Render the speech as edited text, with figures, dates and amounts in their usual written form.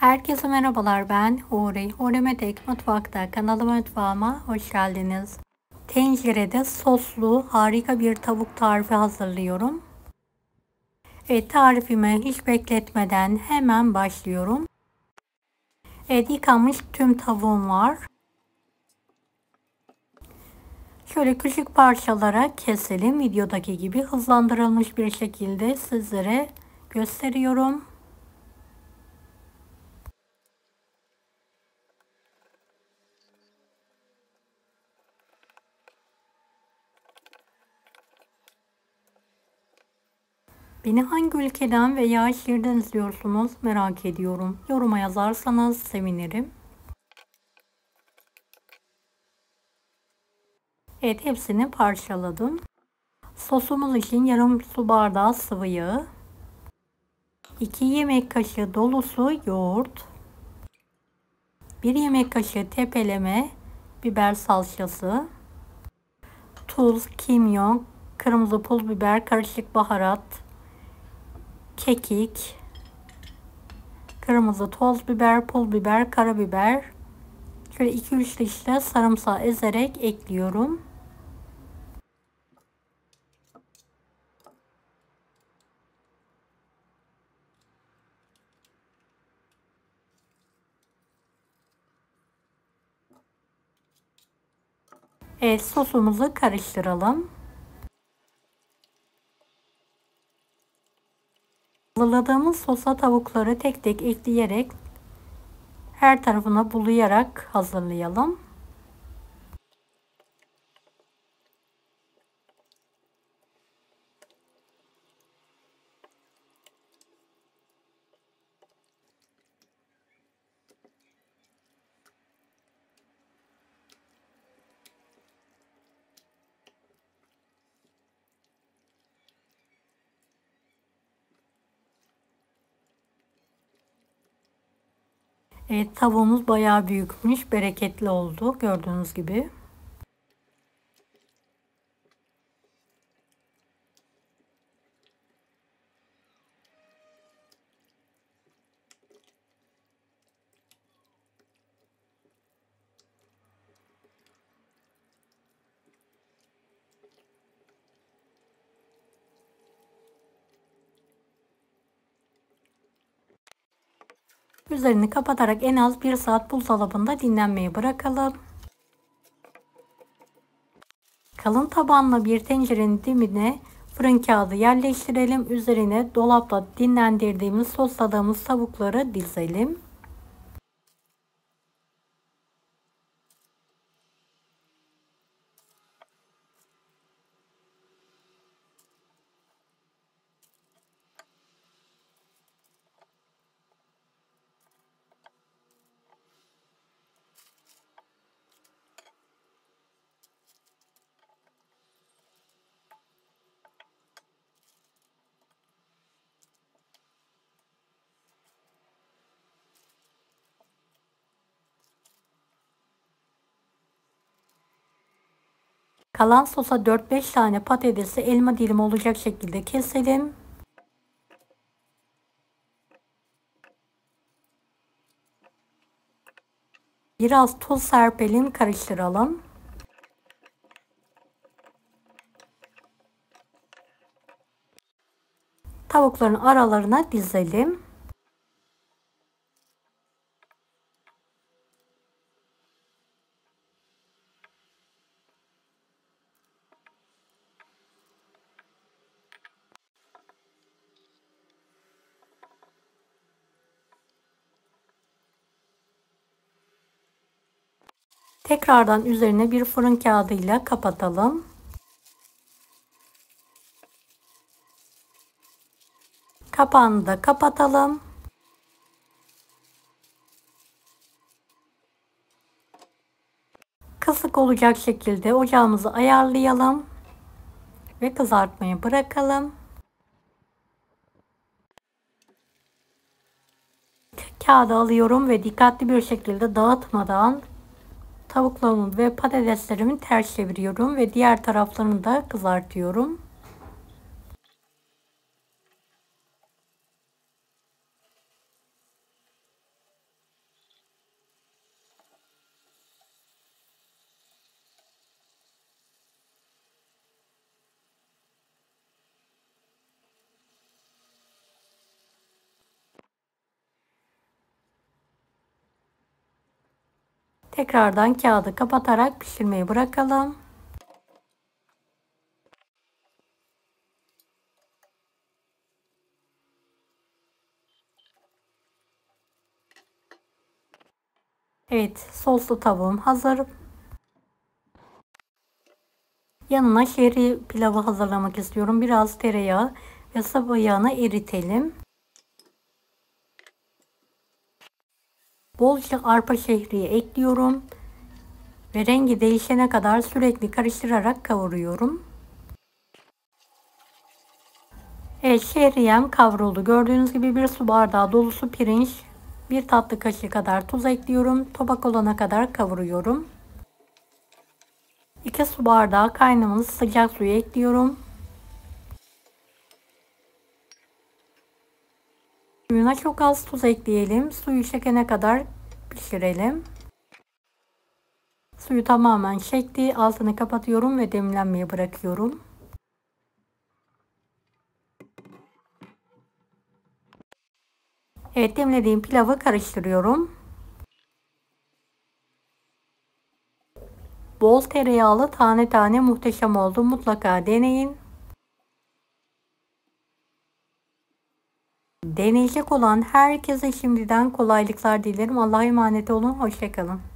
Herkese merhabalar, ben Huri. Huri Medek Mutfak'ta kanalıma, mutfağıma hoş geldiniz. Tencerede soslu harika bir tavuk tarifi hazırlıyorum. Tarifime hiç bekletmeden hemen başlıyorum. Yıkanmış tüm tavuğum var. Şöyle küçük parçalara keselim. Videodaki gibi hızlandırılmış bir şekilde sizlere gösteriyorum. Beni hangi ülkeden veya şehirden izliyorsunuz merak ediyorum. Yoruma yazarsanız sevinirim. Evet, hepsini parçaladım. Sosumuz için yarım su bardağı sıvı yağ, 2 yemek kaşığı dolusu yoğurt, 1 yemek kaşığı tepeleme biber salçası, tuz, kimyon, kırmızı pul biber, karışık baharat, kekik, kırmızı toz biber, pul biber, karabiber. Şöyle 2-3 diş de sarımsağı ezerek ekliyorum. Evet, sosumuzu karıştıralım. Hazırladığımız sosa tavukları tek tek ekleyerek her tarafına bulayarak hazırlayalım. Evet, tavuğumuz bayağı büyükmüş, bereketli oldu gördüğünüz gibi. Üzerini kapatarak en az 1 saat buzdolabında dinlenmeye bırakalım. Kalın tabanlı bir tencerenin dibine fırın kağıdı yerleştirelim. Üzerine dolapta dinlendirdiğimiz, sosladığımız tavukları dizelim. Kalan sosa 4-5 tane patatesi elma dilimi olacak şekilde keselim. Biraz tuz serpelim, karıştıralım. Tavukların aralarına dizelim. Tekrardan üzerine bir fırın kağıdıyla kapatalım. Kapağını da kapatalım. Kısık olacak şekilde ocağımızı ayarlayalım ve kızartmaya bırakalım. Kağıdı alıyorum ve dikkatli bir şekilde dağıtmadan tavuklarımı ve patateslerimi ters çeviriyorum ve diğer taraflarını da kızartıyorum. Tekrardan kağıdı kapatarak pişirmeyi bırakalım. Evet, soslu tavuğum hazır. Yanına şehri pilavı hazırlamak istiyorum. Biraz tereyağı ve sıvı yağını eritelim. Bolca arpa şehriye ekliyorum ve rengi değişene kadar sürekli karıştırarak kavuruyorum. Evet, şehriyem kavruldu. Gördüğünüz gibi bir su bardağı dolusu pirinç, bir tatlı kaşığı kadar tuz ekliyorum. Topak olana kadar kavuruyorum. 2 su bardağı kaynamamış sıcak suyu ekliyorum. Suyuna çok az tuz ekleyelim. Suyu çekene kadar pişirelim. Suyu tamamen çekti. Altını kapatıyorum ve demlenmeye bırakıyorum. Evet, demlediğim pilavı karıştırıyorum. Bol tereyağlı, tane tane muhteşem oldu. Mutlaka deneyin. Deneyecek olan herkese şimdiden kolaylıklar dilerim. Allah'a emanet olun. Hoşça kalın.